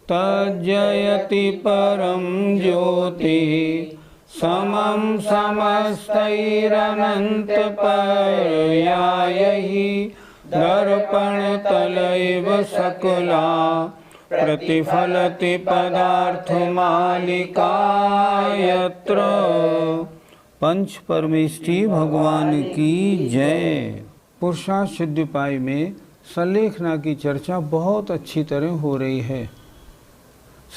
तज्जयति परं ज्योति समं समस्तैरनन्तपर्यायैः दर्पणतलैव सकला प्रतिफलति पदार्थमालिका यत्र। पंच परमेष्ठी भगवान की जय। पुरुषार्थ सिद्धिपाई में संलेखना की चर्चा बहुत अच्छी तरह हो रही है।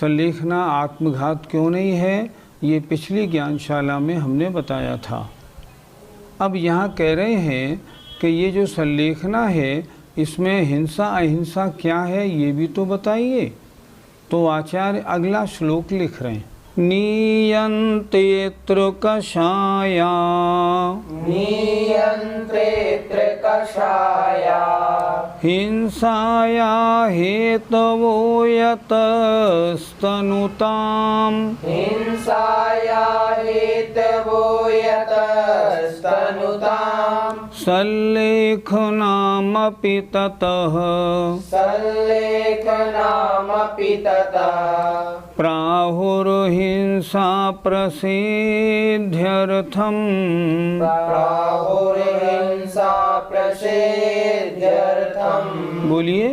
संलेखना आत्मघात क्यों नहीं है, ये पिछली ज्ञानशाला में हमने बताया था। अब यहाँ कह रहे हैं कि ये जो संलेखना है इसमें हिंसा अहिंसा क्या है ये भी तो बताइए। तो आचार्य अगला श्लोक लिख रहे हैं, नीयन्ते त्रिकषाया हिंसाया हेतवो यतस्तनुताम् सल्लेखनामपि ततः प्राहुर्हिंसा प्रसिद्ध्यर्थम् बोलिए,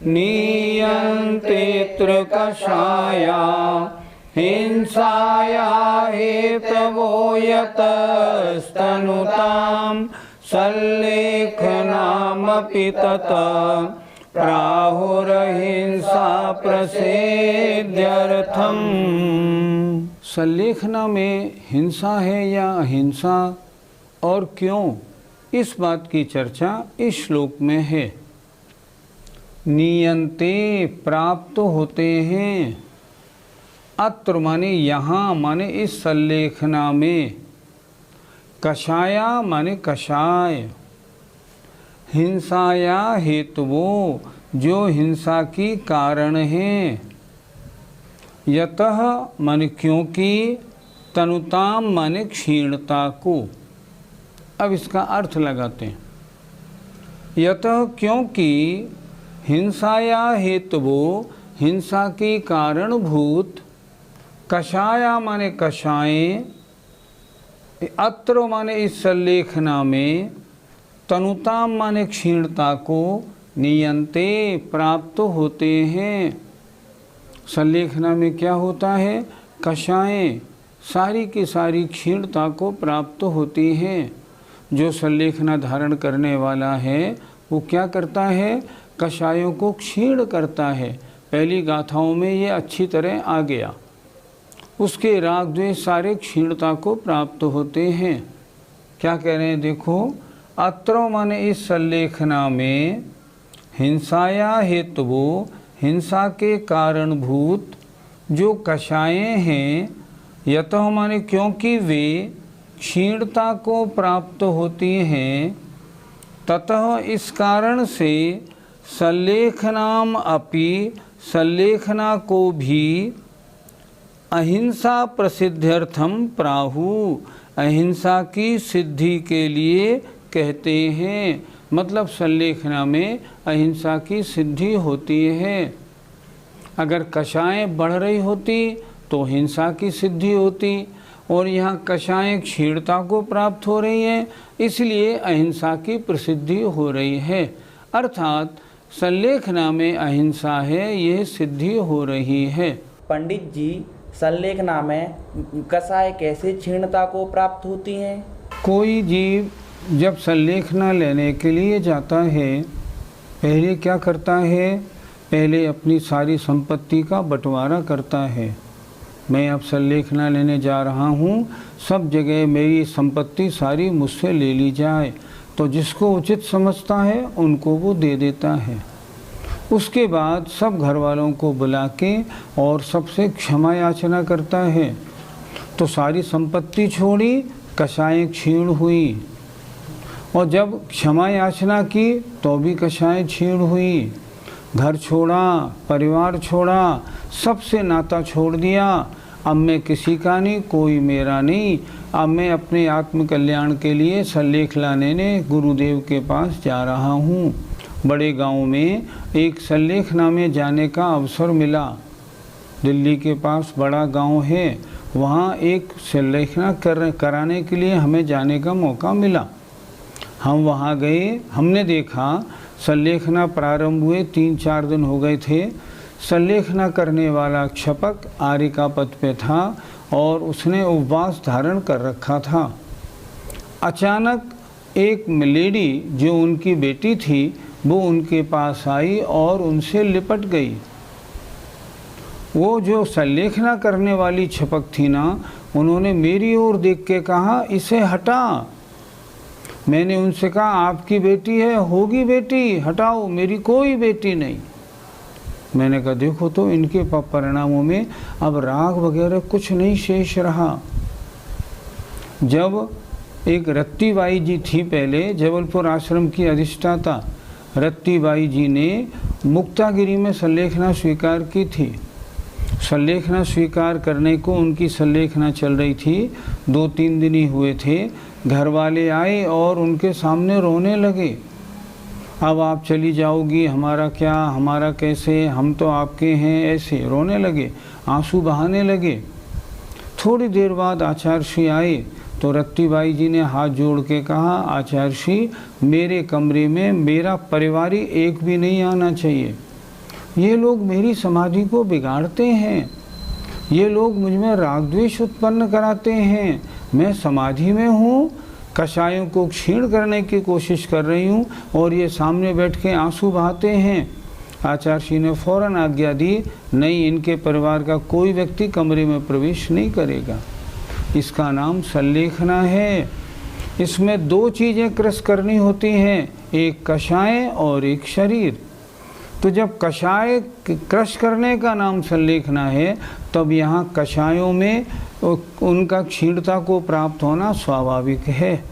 नीयन्ते त्रिकषाया हिंसाया हेतवो यतस्तनुताम् सल्लेखनामपि ततः प्राहुर्हिंसा प्रसिद्ध्यर्थम्। संलेखना में हिंसा है या अहिंसा और क्यों, इस बात की चर्चा इस श्लोक में है। नीयन्ते प्राप्त होते हैं, अत्र माने यहाँ माने इस संलेखना में, कषाया माने कषाय, हिंसाया हेतुवो जो हिंसा की कारण है, यतः माने क्योंकि, तनुताम माने क्षीणता को। अब इसका अर्थ लगाते हैं, यतः क्योंकि, हिंसाया हेतुवो हिंसा की कारणभूत, कषाया माने कषाएं, अत्र माने इस संलेखना में, तनुताम माने क्षीणता को, नियंते प्राप्त होते हैं। संलेखना में क्या होता है, कषाएं सारी की सारी क्षीणता को प्राप्त होती हैं। जो संलेखना धारण करने वाला है वो क्या करता है, कषायों को क्षीण करता है। पहली गाथाओं में ये अच्छी तरह आ गया। उसके राग द्वेष सारे क्षीणता को प्राप्त होते हैं। क्या कह रहे हैं देखो, अत्र माने इस संलेखना में, हिंसाया हेतुवो हिंसा के कारणभूत जो कषायें हैं, यतः माने क्योंकि वे क्षीणता को प्राप्त होती हैं, ततः इस कारण से संलेखनाम अपि संलेखना को भी अहिंसा प्रसिद्ध्यर्थम प्राहु अहिंसा की सिद्धि के लिए कहते हैं। मतलब संलेखना में अहिंसा की सिद्धि होती है। अगर कषायें बढ़ रही होती तो हिंसा की सिद्धि होती, और यहाँ कषायें क्षीणता को प्राप्त हो रही हैं, इसलिए अहिंसा की प्रसिद्धि हो रही है। अर्थात संलेखना में अहिंसा है, यह सिद्धि हो रही है। पंडित जी, संलेखना में कषाय कैसे क्षीणता को प्राप्त होती हैं? कोई जीव जब संलेखना लेने के लिए जाता है, पहले क्या करता है, पहले अपनी सारी संपत्ति का बंटवारा करता है। मैं अब संलेखना लेने जा रहा हूँ, सब जगह मेरी संपत्ति सारी मुझसे ले ली जाए, तो जिसको उचित समझता है उनको वो दे देता है। उसके बाद सब घर वालों को बुला के और सबसे क्षमा याचना करता है। तो सारी संपत्ति छोड़ी, कषाय क्षीण हुई, और जब क्षमा याचना की तो भी कषाय क्षीण हुई। घर छोड़ा, परिवार छोड़ा, सबसे नाता छोड़ दिया। अब मैं किसी का नहीं, कोई मेरा नहीं। अब मैं अपने आत्मकल्याण के लिए सल्लेख लाने ने गुरुदेव के पास जा रहा हूँ। बड़े गांव में एक सल्लेखनामे जाने का अवसर मिला। दिल्ली के पास बड़ा गांव है, वहाँ एक सल्लेखना कराने के लिए हमें जाने का मौका मिला। हम वहाँ गए, हमने देखा सल्लेखना प्रारंभ हुए 3-4 दिन हो गए थे। सल्लेखना करने वाला क्षपक आर्य पद पे था और उसने उपवास धारण कर रखा था। अचानक एक लेडी जो उनकी बेटी थी वो उनके पास आई और उनसे लिपट गई। वो जो सल्लेखना करने वाली क्षपक थी ना, उन्होंने मेरी ओर देख के कहा, इसे हटा। मैंने उनसे कहा, आपकी बेटी है, होगी बेटी, हटाओ, मेरी कोई बेटी नहीं। मैंने कहा देखो तो इनके परिणामों में अब राग वगैरह कुछ नहीं शेष रहा। जब एक रत्तीबाई जी थी, पहले जबलपुर आश्रम की अधिष्ठाता रत्तीबाई जी ने मुक्तागिरी में सल्लेखना स्वीकार की थी। सल्लेखना स्वीकार करने को उनकी सल्लेखना चल रही थी, 2-3 दिन ही हुए थे। घर वाले आए और उनके सामने रोने लगे, अब आप चली जाओगी, हमारा क्या, हमारा कैसे, हम तो आपके हैं, ऐसे रोने लगे, आंसू बहाने लगे। थोड़ी देर बाद आचार्य श्री आए तो रत्तीबाई जी ने हाथ जोड़ के कहा, आचार्य श्री, मेरे कमरे में मेरा परिवारी एक भी नहीं आना चाहिए। ये लोग मेरी समाधि को बिगाड़ते हैं, ये लोग मुझ में राग द्वेष उत्पन्न कराते हैं। मैं समाधि में हूँ, कषायों को क्षीण करने की कोशिश कर रही हूँ और ये सामने बैठ के आंसू बहाते हैं। आचार्य श्री ने फौरन आज्ञा दी, नहीं, इनके परिवार का कोई व्यक्ति कमरे में प्रवेश नहीं करेगा। इसका नाम सल्लेखना है। इसमें 2 चीज़ें क्रश करनी होती हैं, एक कषाय और एक शरीर। तो जब कषाय क्रश करने का नाम सल्लेखना है, तब यहाँ कषायों में उनका क्षीणता को प्राप्त होना स्वाभाविक है।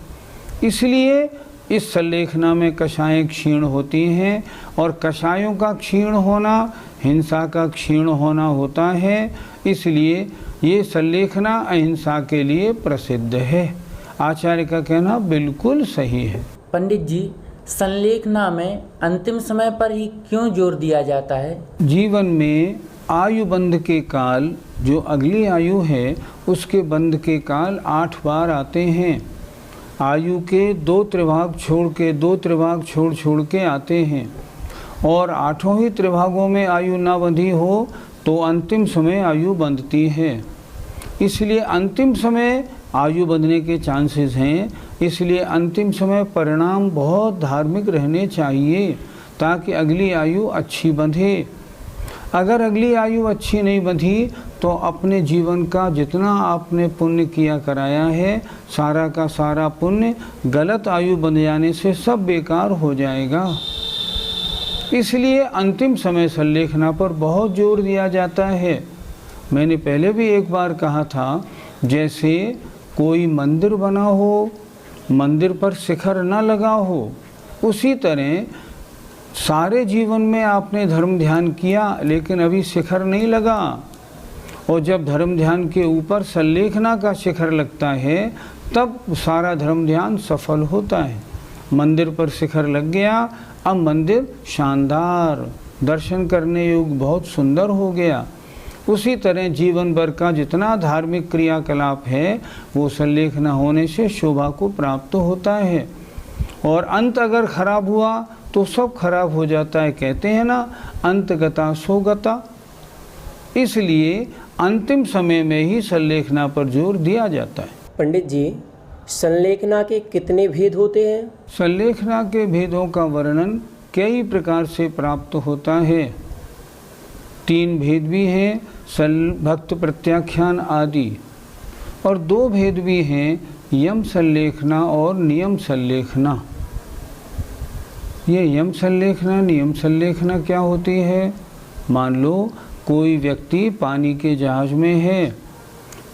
इसलिए इस सल्लेखना में कषाय क्षीण होती हैं और कषायों का क्षीण होना हिंसा का क्षीण होना होता है। इसलिए ये सल्लेखना अहिंसा के लिए प्रसिद्ध है। आचार्य का कहना बिल्कुल सही है। पंडित जी, सल्लेखना में अंतिम समय पर ही क्यों जोर दिया जाता है? जीवन में आयु बंध के काल, जो अगली आयु है उसके बंध के काल 8 बार आते हैं। आयु के 2 त्रिभाग छोड़ के आते हैं और 8 ही त्रिभागों में आयु ना बंधी हो तो अंतिम समय आयु बंधती है। इसलिए अंतिम समय आयु बंधने के चांसेस हैं। इसलिए अंतिम समय परिणाम बहुत धार्मिक रहने चाहिए ताकि अगली आयु अच्छी बंधे। अगर अगली आयु अच्छी नहीं बंधी तो अपने जीवन का जितना आपने पुण्य किया कराया है, सारा का सारा पुण्य गलत आयु बंध जाने से सब बेकार हो जाएगा। इसलिए अंतिम समय सल्लेखना पर बहुत जोर दिया जाता है। मैंने पहले भी एक बार कहा था, जैसे कोई मंदिर बना हो, मंदिर पर शिखर न लगा हो, उसी तरह सारे जीवन में आपने धर्म ध्यान किया लेकिन अभी शिखर नहीं लगा। और जब धर्म ध्यान के ऊपर सल्लेखना का शिखर लगता है तब सारा धर्म ध्यान सफल होता है। मंदिर पर शिखर लग गया, अब मंदिर शानदार, दर्शन करने योग्य, बहुत सुंदर हो गया। उसी तरह जीवन भर का जितना धार्मिक क्रियाकलाप है वो सल्लेखना होने से शोभा को प्राप्त होता है। और अंत अगर खराब हुआ तो सब खराब हो जाता है। कहते हैं ना, अंत गता सो गता। इसलिए अंतिम समय में ही सल्लेखना पर जोर दिया जाता है। पंडित जी, सल्लेखना के कितने भेद होते हैं? सल्लेखना के भेदों का वर्णन कई प्रकार से प्राप्त होता है। 3 भेद भी हैं, भक्त प्रत्याख्यान आदि, और 2 भेद भी हैं, यम सल्लेखना और नियम सल्लेखना। ये यम संलेखना नियम संलेखना क्या होती है? मान लो कोई व्यक्ति पानी के जहाज में है,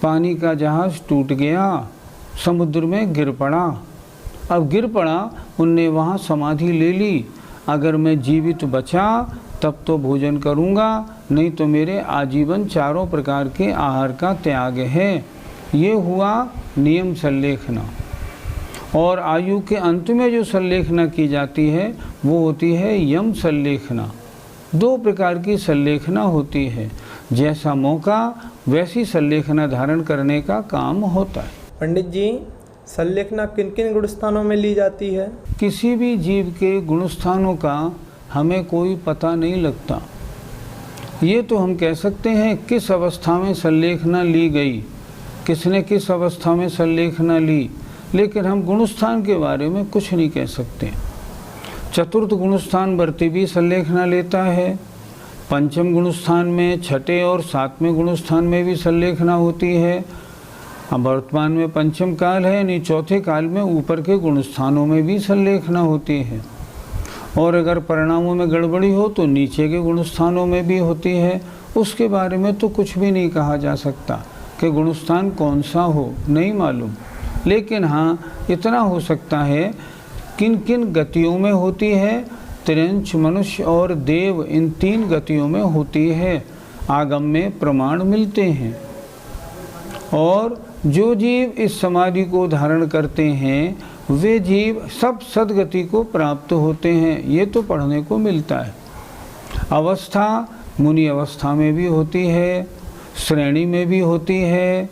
पानी का जहाज टूट गया, समुद्र में गिर पड़ा। अब गिर पड़ा, उनने वहाँ समाधि ले ली। अगर मैं जीवित बचा तब तो भोजन करूँगा, नहीं तो मेरे आजीवन चारों प्रकार के आहार का त्याग है। ये हुआ नियम संलेखना। और आयु के अंत में जो संलेखना की जाती है वो होती है यम संलेखना। 2 प्रकार की संलेखना होती है, जैसा मौका वैसी संलेखना धारण करने का काम होता है। पंडित जी, संलेखना किन किन गुणस्थानों में ली जाती है? किसी भी जीव के गुणस्थानों का हमें कोई पता नहीं लगता। ये तो हम कह सकते हैं किस अवस्था में संलेखना ली गई, किसने किस अवस्था में संलेखना ली, लेकिन हम गुणस्थान के बारे में कुछ नहीं कह सकते। चतुर्थ गुणस्थान वर्ती भी संलेखना लेता है। पंचम गुणस्थान में, छठे और 7वें गुणस्थान में भी संलेखना होती है। अब वर्तमान में पंचम काल है, यानी चौथे काल में ऊपर के गुणस्थानों में भी संलेखना होती है। और अगर परिणामों में गड़बड़ी हो तो नीचे के गुणस्थानों में भी होती है। उसके बारे में तो कुछ भी नहीं कहा जा सकता कि गुणस्थान कौन सा हो, नहीं मालूम। लेकिन हाँ, इतना हो सकता है किन किन गतियों में होती है। त्रिंच, मनुष्य और देव, इन 3 गतियों में होती है। आगम में प्रमाण मिलते हैं। और जो जीव इस समाधि को धारण करते हैं वे जीव सब सद्गति को प्राप्त होते हैं। ये तो पढ़ने को मिलता है। अवस्था मुनि अवस्था में भी होती है, श्रेणी में भी होती है।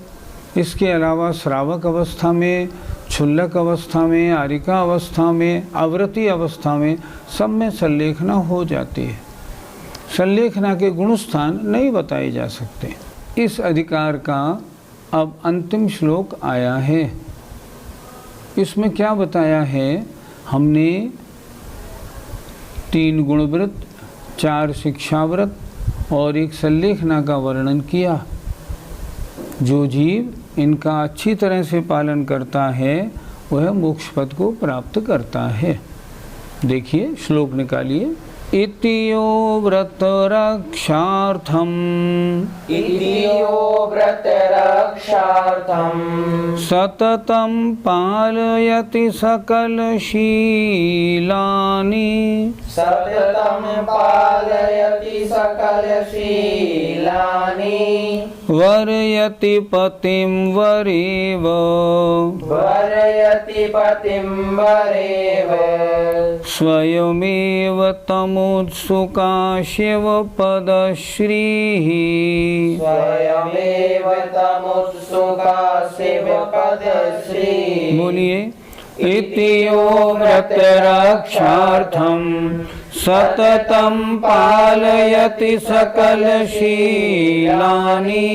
इसके अलावा श्रावक अवस्था में, क्षुल्लक अवस्था में, आरिका अवस्था में, आवृत्ति अवस्था में, सब में संलेखना हो जाती है। संलेखना के गुणस्थान नहीं बताए जा सकते। इस अधिकार का अब अंतिम श्लोक आया है। इसमें क्या बताया है? हमने 3 गुणव्रत, 4 शिक्षाव्रत और 1 संलेखना का वर्णन किया। जो जीव इनका अच्छी तरह से पालन करता है वह मोक्ष पद को प्राप्त करता है। देखिए श्लोक निकालिए। इतियो व्रत रक्षार्थम सततं पालयति सकल शीलानि वर्यति पतिं वरेव स्वयमेव तमुत्सुका शिवपदश्रीः बोलिए। इतियो व्रत रक्षार्थम सततं पालयति सकल शीलानि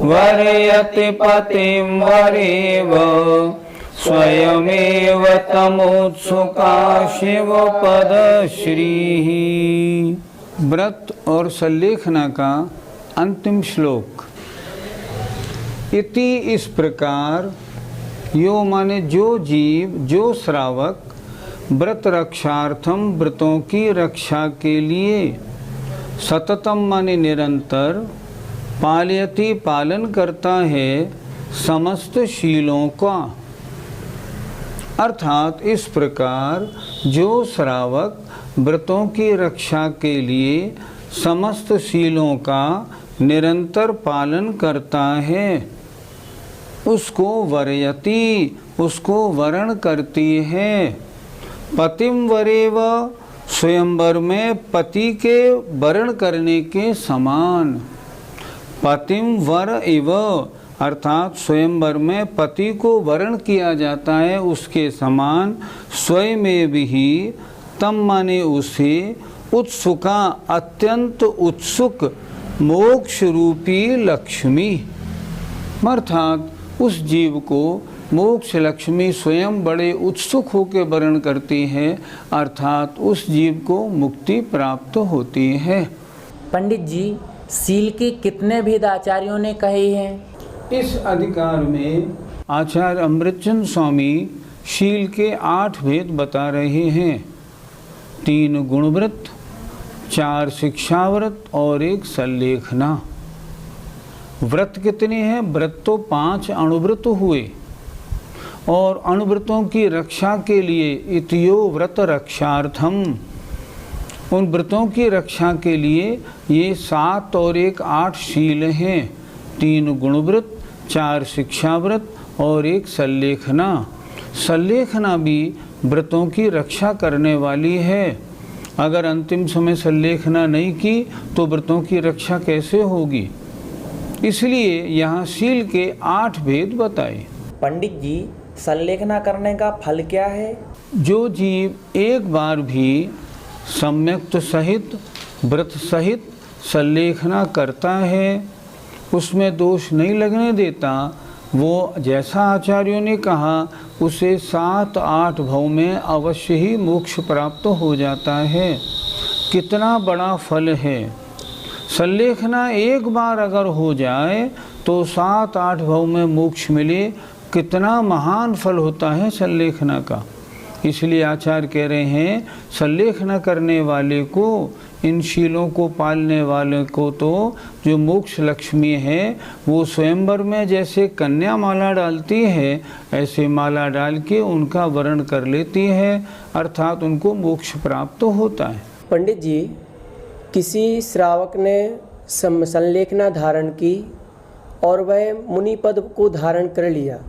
वर्यति पतिं वरेव स्वयमेव तमोत्सुका शिवपदश्रीः। व्रत और संलेखना का अंतिम श्लोक। इति इस प्रकार, यो माने जो जीव, जो श्रावक, व्रत रक्षार्थम व्रतों की रक्षा के लिए, सततम माने निरंतर, पालयति पालन करता है समस्त शीलों का। अर्थात इस प्रकार जो श्रावक व्रतों की रक्षा के लिए समस्त शीलों का निरंतर पालन करता है उसको वर्यति, उसको वरण करती है। पतिम वरेव, स्वयंवर में पति के वरण करने के समान। पतिम वर इव अर्थात स्वयंवर में पति को वरण किया जाता है उसके समान। स्वयमेव ही तम माने उसे, उत्सुका अत्यंत उत्सुक, मोक्ष रूपी लक्ष्मी, अर्थात उस जीव को मोक्ष लक्ष्मी स्वयं बड़े उत्सुक होकर वर्ण करती है, अर्थात उस जीव को मुक्ति प्राप्त होती है। पंडित जी, सील के कितने भेद आचार्यों ने कहे हैं? इस अधिकार में आचार्य अमृतचंद स्वामी शील के 8 भेद बता रहे हैं। 3 गुणव्रत, 4 शिक्षाव्रत और 1 सल्लेखना। व्रत कितने हैं? व्रत तो 5 अणुव्रत हुए, और अणुव्रतों की रक्षा के लिए इतियो व्रत रक्षार्थम, उन व्रतों की रक्षा के लिए ये 7 और 1 8 शील हैं। 3 गुणव्रत, 4 शिक्षाव्रत और 1 सल्लेखना। सल्लेखना भी व्रतों की रक्षा करने वाली है। अगर अंतिम समय सल्लेखना नहीं की तो व्रतों की रक्षा कैसे होगी? इसलिए यहाँ शील के 8 भेद बताए। पंडित जी, सल्लेखना करने का फल क्या है? जो जीव एक बार भी सम्यक्त सहित व्रत सहित सल्लेखना करता है, उसमें दोष नहीं लगने देता, वो जैसा आचार्यों ने कहा उसे 7-8 भव में अवश्य ही मोक्ष प्राप्त हो जाता है। कितना बड़ा फल है! सल्लेखना एक बार अगर हो जाए तो 7-8 भव में मोक्ष मिले, कितना महान फल होता है सल्लेखना का। इसलिए आचार्य कह रहे हैं सल्लेखना करने वाले को, इन शीलों को पालने वाले को तो जो मोक्ष लक्ष्मी है वो स्वयंवर में जैसे कन्या माला डालती है, ऐसे माला डाल के उनका वरण कर लेती है, अर्थात उनको मोक्ष प्राप्त होता है। पंडित जी, किसी श्रावक ने संलेखना धारण की और वह मुनि पद को धारण कर लिया,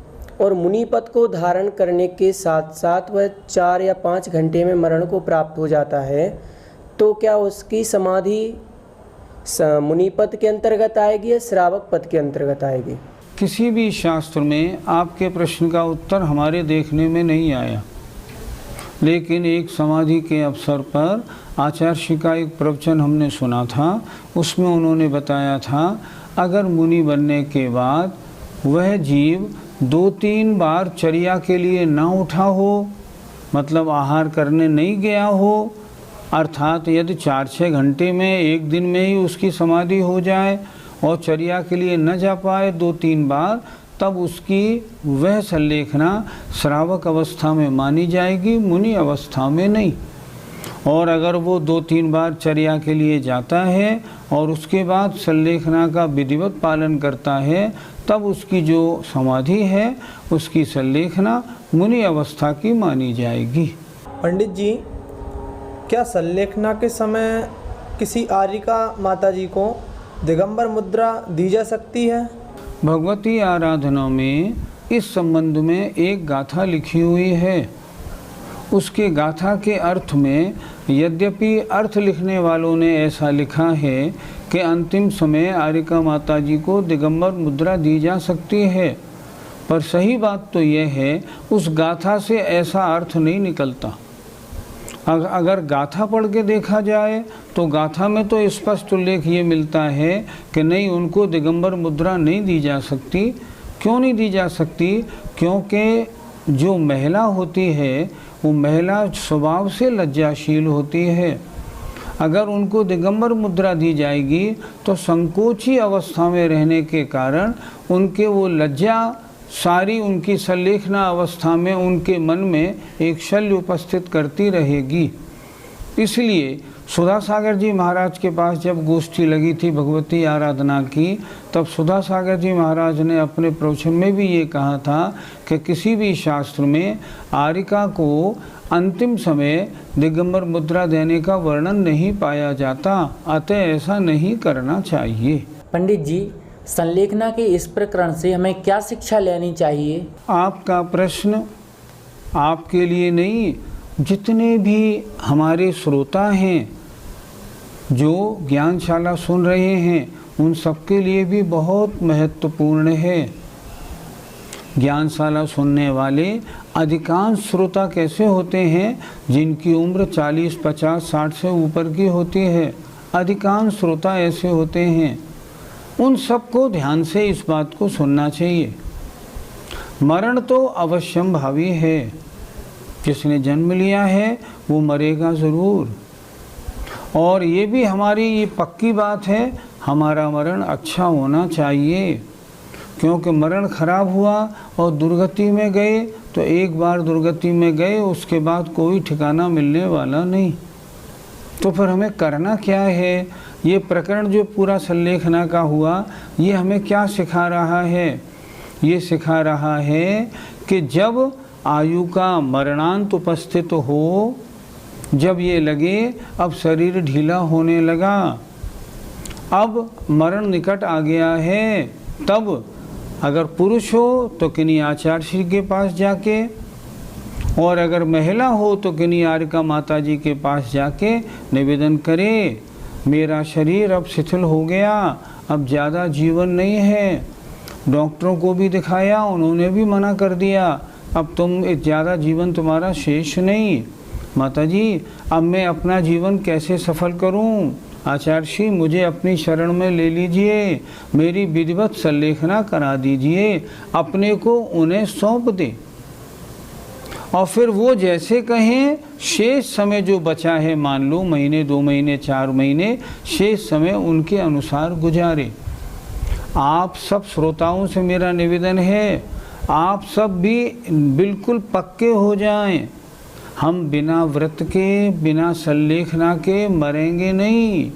और मुनि पद को धारण करने के साथ साथ वह 4 या 5 घंटे में मरण को प्राप्त हो जाता है, तो क्या उसकी समाधि मुनि पद के अंतर्गत आएगी या श्रावक पद के अंतर्गत आएगी? किसी भी शास्त्र में आपके प्रश्न का उत्तर हमारे देखने में नहीं आया, लेकिन एक समाधि के अवसर पर आचार्य श्री का एक प्रवचन हमने सुना था। उसमें उन्होंने बताया था अगर मुनि बनने के बाद वह जीव 2-3 बार चर्या के लिए ना उठा हो, मतलब आहार करने नहीं गया हो, अर्थात यदि 4-6 घंटे में एक दिन में ही उसकी समाधि हो जाए और चर्या के लिए न जा पाए 2-3 बार, तब उसकी वह सल्लेखना श्रावक अवस्था में मानी जाएगी, मुनि अवस्था में नहीं। और अगर वो 2-3 बार चर्या के लिए जाता है और उसके बाद सल्लेखना का विधिवत पालन करता है, तब उसकी जो समाधि है उसकी सल्लेखना मुनि अवस्था की मानी जाएगी। पंडित जी, क्या सल्लेखना के समय किसी आर्यिका माताजी को दिगंबर मुद्रा दी जा सकती है? भगवती आराधना में इस संबंध में एक गाथा लिखी हुई है। उसके गाथा के अर्थ में यद्यपि अर्थ लिखने वालों ने ऐसा लिखा है कि अंतिम समय आर्यिका माताजी को दिगंबर मुद्रा दी जा सकती है, पर सही बात तो यह है उस गाथा से ऐसा अर्थ नहीं निकलता। अगर गाथा पढ़ के देखा जाए तो गाथा में तो स्पष्ट उल्लेख ये मिलता है कि नहीं, उनको दिगंबर मुद्रा नहीं दी जा सकती। क्यों नहीं दी जा सकती? क्योंकि जो महिला होती है वो महिला स्वभाव से लज्जाशील होती है। अगर उनको दिगंबर मुद्रा दी जाएगी तो संकोची अवस्था में रहने के कारण उनके वो लज्जा सारी उनकी सल्लेखना अवस्था में उनके मन में एक शल्य उपस्थित करती रहेगी। इसलिए सुधा सागर जी महाराज के पास जब गोष्ठी लगी थी भगवती आराधना की, तब सुधा सागर जी महाराज ने अपने प्रवचन में भी ये कहा था कि किसी भी शास्त्र में आर्यिका को अंतिम समय दिगंबर मुद्रा देने का वर्णन नहीं पाया जाता, अतः ऐसा नहीं करना चाहिए। पंडित जी, संलेखना के इस प्रकरण से हमें क्या शिक्षा लेनी चाहिए? आपका प्रश्न आपके लिए नहीं, जितने भी हमारे श्रोता हैं जो ज्ञानशाला सुन रहे हैं उन सबके लिए भी बहुत महत्वपूर्ण है। ज्ञानशाला सुनने वाले अधिकांश श्रोता कैसे होते हैं? जिनकी उम्र 40, 50, 60 से ऊपर की होती है। अधिकांश श्रोता ऐसे होते हैं। उन सबको ध्यान से इस बात को सुनना चाहिए। मरण तो अवश्यंभावी है। जिसने जन्म लिया है वो मरेगा ज़रूर। और ये भी हमारी ये पक्की बात है, हमारा मरण अच्छा होना चाहिए। क्योंकि मरण खराब हुआ और दुर्गति में गए तो एक बार दुर्गति में गए उसके बाद कोई ठिकाना मिलने वाला नहीं। तो फिर हमें करना क्या है? ये प्रकरण जो पूरा सल्लेखना का हुआ, ये हमें क्या सिखा रहा है? ये सिखा रहा है कि जब आयु का मरणांत उपस्थित हो, जब ये लगे अब शरीर ढीला होने लगा, अब मरण निकट आ गया है, तब अगर पुरुष हो तो किन्हीं आचार्य श्री के पास जाके, और अगर महिला हो तो किन्हीं आर्यका माता जी के पास जाके निवेदन करे, मेरा शरीर अब शिथिल हो गया, अब ज़्यादा जीवन नहीं है। डॉक्टरों को भी दिखाया, उन्होंने भी मना कर दिया, अब तुम ज़्यादा जीवन तुम्हारा शेष नहीं। माता जी, अब मैं अपना जीवन कैसे सफल करूं? आचार्य श्री मुझे अपनी शरण में ले लीजिए, मेरी विधिवत सल्लेखना करा दीजिए, अपने को उन्हें सौंप दे, और फिर वो जैसे कहें शेष समय जो बचा है, मान लो महीने, 2 महीने, 4 महीने, शेष समय उनके अनुसार गुजारे। आप सब श्रोताओं से मेरा निवेदन है, आप सब भी बिल्कुल पक्के हो जाएं। हम बिना व्रत के, बिना सल्लेखना के मरेंगे नहीं।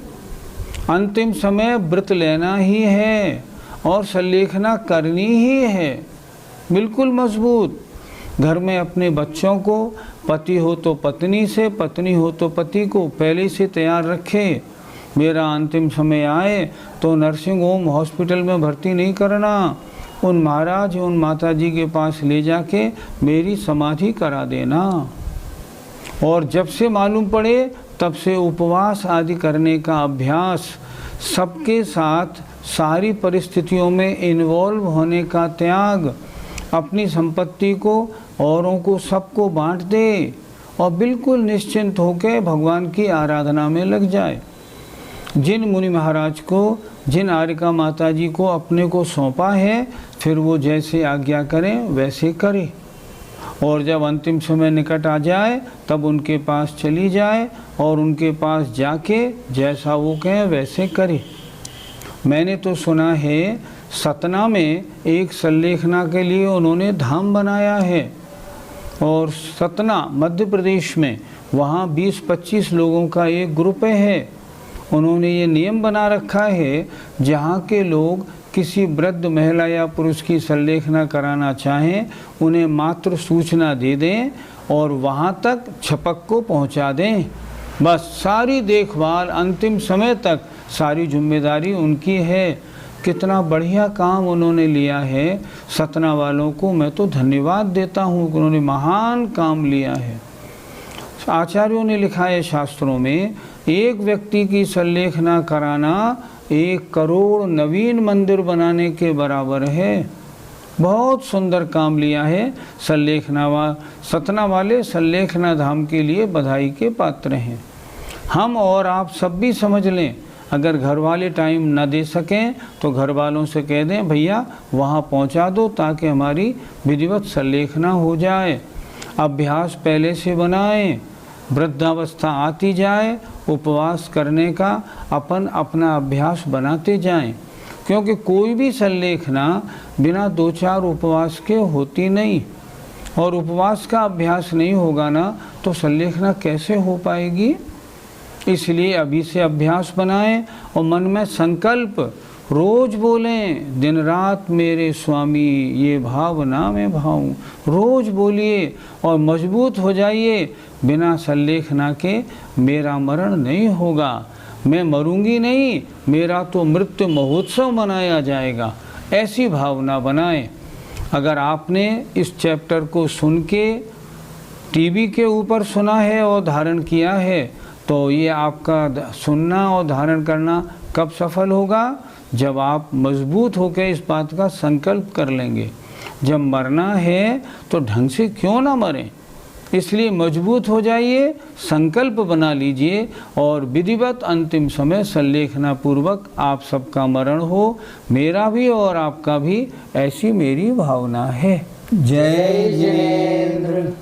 अंतिम समय व्रत लेना ही है और सल्लेखना करनी ही है, बिल्कुल मजबूत। घर में अपने बच्चों को, पति हो तो पत्नी से, पत्नी हो तो पति को पहले से तैयार रखे। मेरा अंतिम समय आए तो नर्सिंग होम, हॉस्पिटल में भर्ती नहीं करना, उन महाराज, उन माता जी के पास ले जाके मेरी समाधि करा देना। और जब से मालूम पड़े तब से उपवास आदि करने का अभ्यास, सबके साथ सारी परिस्थितियों में इन्वॉल्व होने का त्याग, अपनी संपत्ति को औरों को सबको बांट दे और बिल्कुल निश्चिंत होकर भगवान की आराधना में लग जाए। जिन मुनि महाराज को, जिन आर्यका माता जी को अपने को सौंपा है, फिर वो जैसे आज्ञा करें वैसे करें, और जब अंतिम समय निकट आ जाए तब उनके पास चली जाए और उनके पास जाके जैसा वो कहें वैसे करे। मैंने तो सुना है सतना में एक सल्लेखना के लिए उन्होंने धाम बनाया है, और सतना मध्य प्रदेश में, वहाँ 20-25 लोगों का एक ग्रुप है। उन्होंने ये नियम बना रखा है, जहाँ के लोग किसी वृद्ध महिला या पुरुष की सल्लेखना कराना चाहें, उन्हें मात्र सूचना दे दें और वहाँ तक छपक को पहुँचा दें। बस सारी देखभाल अंतिम समय तक सारी जिम्मेदारी उनकी है। कितना बढ़िया काम उन्होंने लिया है। सतना वालों को मैं तो धन्यवाद देता हूँ कि उन्होंने महान काम लिया है। आचार्यों ने लिखा है शास्त्रों में, एक व्यक्ति की सल्लेखना कराना 1 करोड़ नवीन मंदिर बनाने के बराबर है। बहुत सुंदर काम लिया है। सतना वाले सल्लेखना धाम के लिए बधाई के पात्र हैं। हम और आप सब भी समझ लें, अगर घर वाले टाइम न दे सकें तो घर वालों से कह दें, भैया वहाँ पहुँचा दो ताकि हमारी विधिवत सल्लेखना हो जाए। अभ्यास पहले से बनाएं, वृद्धावस्था आती जाए, उपवास करने का अपना अभ्यास बनाते जाएं, क्योंकि कोई भी सल्लेखना बिना 2-4 उपवास के होती नहीं, और उपवास का अभ्यास नहीं होगा ना तो सल्लेखना कैसे हो पाएगी। इसलिए अभी से अभ्यास बनाएं और मन में संकल्प रोज बोलें, दिन रात मेरे स्वामी ये भावना में भाऊं, रोज बोलिए और मजबूत हो जाइए। बिना सल्लेखना के मेरा मरण नहीं होगा, मैं मरूंगी नहीं, मेरा तो मृत्यु महोत्सव मनाया जाएगा, ऐसी भावना बनाएं। अगर आपने इस चैप्टर को सुन के टीवी के ऊपर सुना है और धारण किया है, तो ये आपका सुनना और धारण करना कब सफल होगा? जब आप मजबूत होकर इस बात का संकल्प कर लेंगे। जब मरना है तो ढंग से क्यों ना मरें, इसलिए मजबूत हो जाइए, संकल्प बना लीजिए और विधिवत अंतिम समय सल्लेखना पूर्वक आप सबका मरण हो, मेरा भी और आपका भी, ऐसी मेरी भावना है। जय जिनेंद्र।